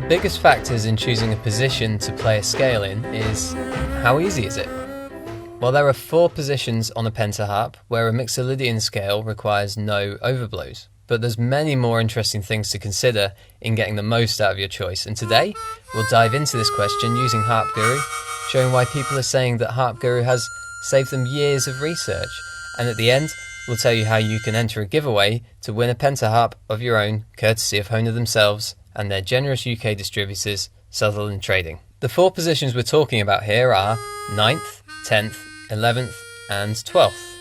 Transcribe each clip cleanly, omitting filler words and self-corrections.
the biggest factors in choosing a position to play a scale in is how easy is it? Well, there are 4 positions on a pentaharp where a Mixolydian scale requires no overblows. But there's many more interesting things to consider in getting the most out of your choice, and today we'll dive into this question using Harp Guru, showing why people are saying that Harp Guru has saved them years of research, and at the end we'll tell you how you can enter a giveaway to win a pentaharp of your own, courtesy of Hohner themselves and their generous UK distributors, Sutherland Trading. The 4 positions we're talking about here are 9th, 10th, 11th and 12th.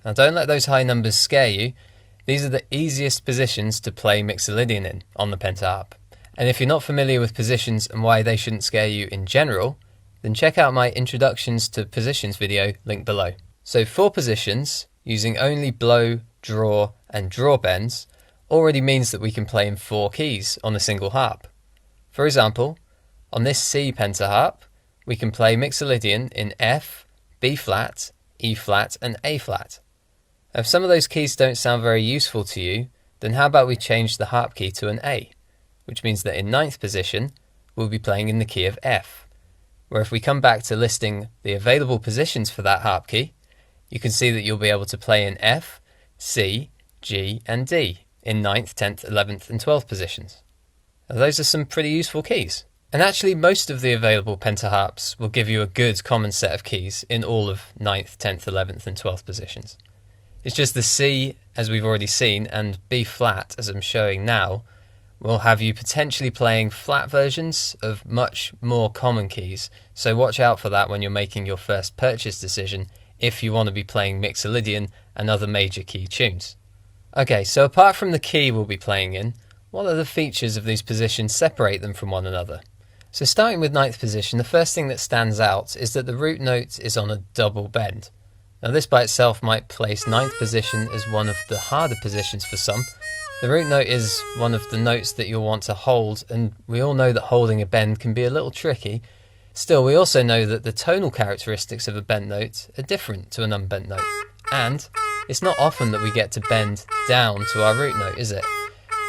Now don't let those high numbers scare you. These are the easiest positions to play Mixolydian in on the pentaharp. And if you're not familiar with positions and why they shouldn't scare you in general, then check out my Introductions to Positions video linked below. So 4 positions using only blow, draw and draw bends already means that we can play in 4 keys on a single harp. For example, on this C pentaharp, we can play Mixolydian in F, B flat, E flat and A flat. If some of those keys don't sound very useful to you, then how about we change the harp key to an A, which means that in 9th position, we'll be playing in the key of F, where if we come back to listing the available positions for that harp key, you can see that you'll be able to play in F, C, G and D in 9th, 10th, 11th and 12th positions. Now, those are some pretty useful keys. And actually most of the available pentaharps will give you a good common set of keys in all of 9th, 10th, 11th and 12th positions. It's just the C, as we've already seen, and B flat, as I'm showing now, will have you potentially playing flat versions of much more common keys, so watch out for that when you're making your first purchase decision if you want to be playing Mixolydian and other major key tunes. Okay, so apart from the key we'll be playing in, what are the features of these positions separate them from one another? So starting with 9th position, the first thing that stands out is that the root note is on a double bend. Now this by itself might place 9th position as one of the harder positions for some. The root note is one of the notes that you'll want to hold, and we all know that holding a bend can be a little tricky. Still, we also know that the tonal characteristics of a bent note are different to an unbent note, and it's not often that we get to bend down to our root note, is it?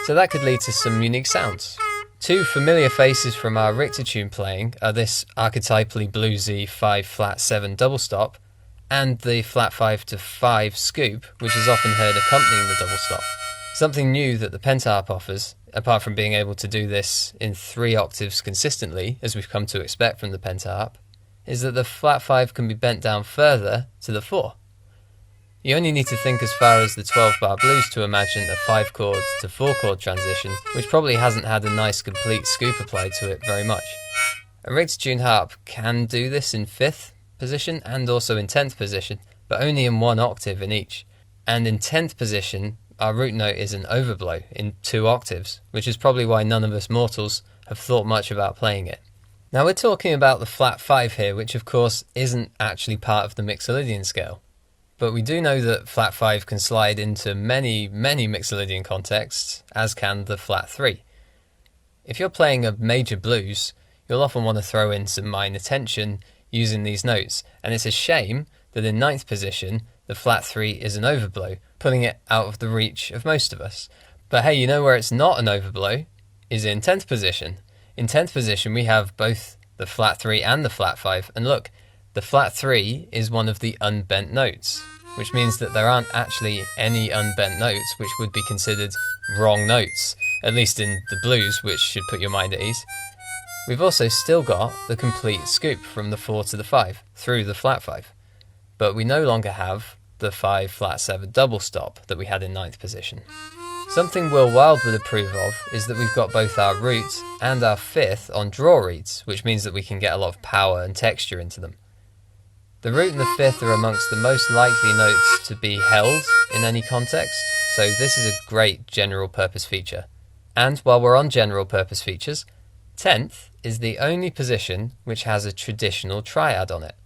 So that could lead to some unique sounds. 2 familiar faces from our Richter tune playing are this archetypally bluesy 5 flat 7 double stop and the flat 5 to 5 scoop, which is often heard accompanying the double stop. Something new that the pentaharp offers, apart from being able to do this in 3 octaves consistently, as we've come to expect from the pentaharp, is that the flat 5 can be bent down further to the 4. You only need to think as far as the 12-bar blues to imagine a 5 chord to 4 chord transition, which probably hasn't had a nice complete scoop applied to it very much. A Richter tune harp can do this in 5th position and also in 10th position, but only in 1 octave in each. And in 10th position, our root note is an overblow in 2 octaves, which is probably why none of us mortals have thought much about playing it. Now we're talking about the flat 5 here, which of course isn't actually part of the Mixolydian scale. But we do know that flat 5 can slide into many Mixolydian contexts, as can the flat 3. If you're playing a major blues, you'll often want to throw in some minor tension using these notes, and it's a shame that in 9th position the flat 3 is an overblow, putting it out of the reach of most of us. But hey, you know where it's not an overblow? Is in 10th position. In 10th position we have both the flat 3 and the flat 5, and look, the flat 3 is one of the unbent notes, which means that there aren't actually any unbent notes which would be considered wrong notes, at least in the blues, which should put your mind at ease. We've also still got the complete scoop from the 4 to the 5 through the flat 5, but we no longer have the 5 flat 7 double stop that we had in 9th position. Something Will Wild would approve of is that we've got both our root and our 5th on draw reeds, which means that we can get a lot of power and texture into them. The root and the 5th are amongst the most likely notes to be held in any context, so this is a great general purpose feature. And while we're on general purpose features, 10th is the only position which has a traditional triad on it.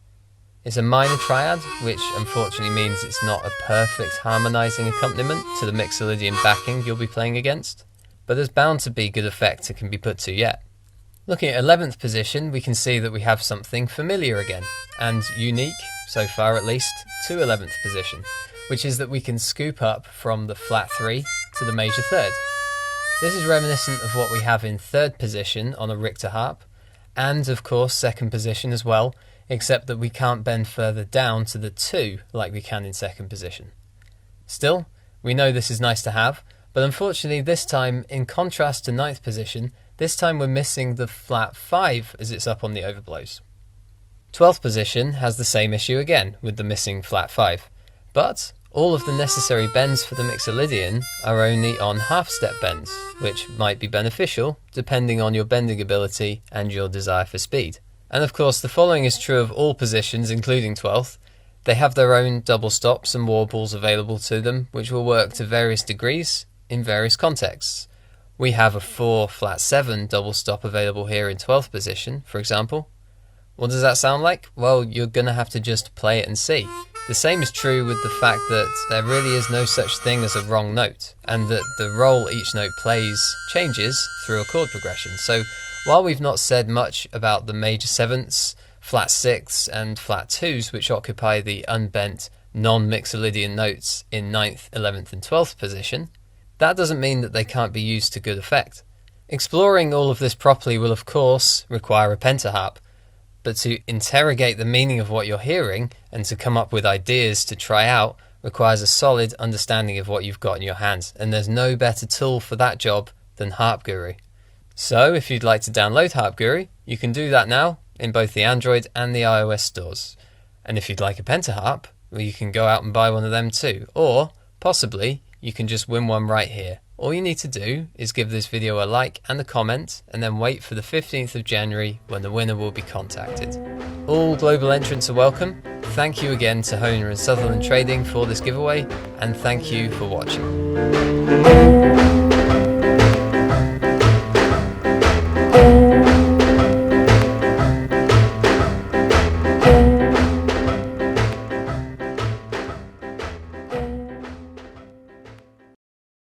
It's a minor triad, which unfortunately means it's not a perfect harmonizing accompaniment to the Mixolydian backing you'll be playing against, but there's bound to be good effect it can be put to yet. Looking at 11th position, we can see that we have something familiar again, and unique, so far at least, to 11th position, which is that we can scoop up from the flat 3 to the major 3rd. This is reminiscent of what we have in 3rd position on a Richter harp, and of course 2nd position as well, except that we can't bend further down to the 2 like we can in 2nd position. Still, we know this is nice to have, but unfortunately this time, in contrast to 9th position, this time we're missing the flat 5 as it's up on the overblows. 12th position has the same issue again with the missing flat 5, but all of the necessary bends for the Mixolydian are only on half-step bends, which might be beneficial depending on your bending ability and your desire for speed. And of course the following is true of all positions including 12th. They have their own double stops and warbles available to them, which will work to various degrees in various contexts. We have a 4 flat 7 double stop available here in 12th position, for example. What does that sound like? Well, you're going to have to just play it and see. The same is true with the fact that there really is no such thing as a wrong note, and that the role each note plays changes through a chord progression. So while we've not said much about the major 7ths, flat 6ths and flat 2s, which occupy the unbent non-Mixolydian notes in 9th, 11th and 12th position, that doesn't mean that they can't be used to good effect. Exploring all of this properly will of course require a pentahop, but to interrogate the meaning of what you're hearing and to come up with ideas to try out requires a solid understanding of what you've got in your hands, and there's no better tool for that job than Harp Guru. So if you'd like to download Harp Guru, you can do that now in both the Android and the iOS stores. And if you'd like a PentaHarp, well, you can go out and buy one of them too, or possibly you can just win one right here. All you need to do is give this video a like and a comment, and then wait for the 15th of January when the winner will be contacted. All global entrants are welcome. Thank you again to Hohner and Sutherland Trading for this giveaway, and thank you for watching.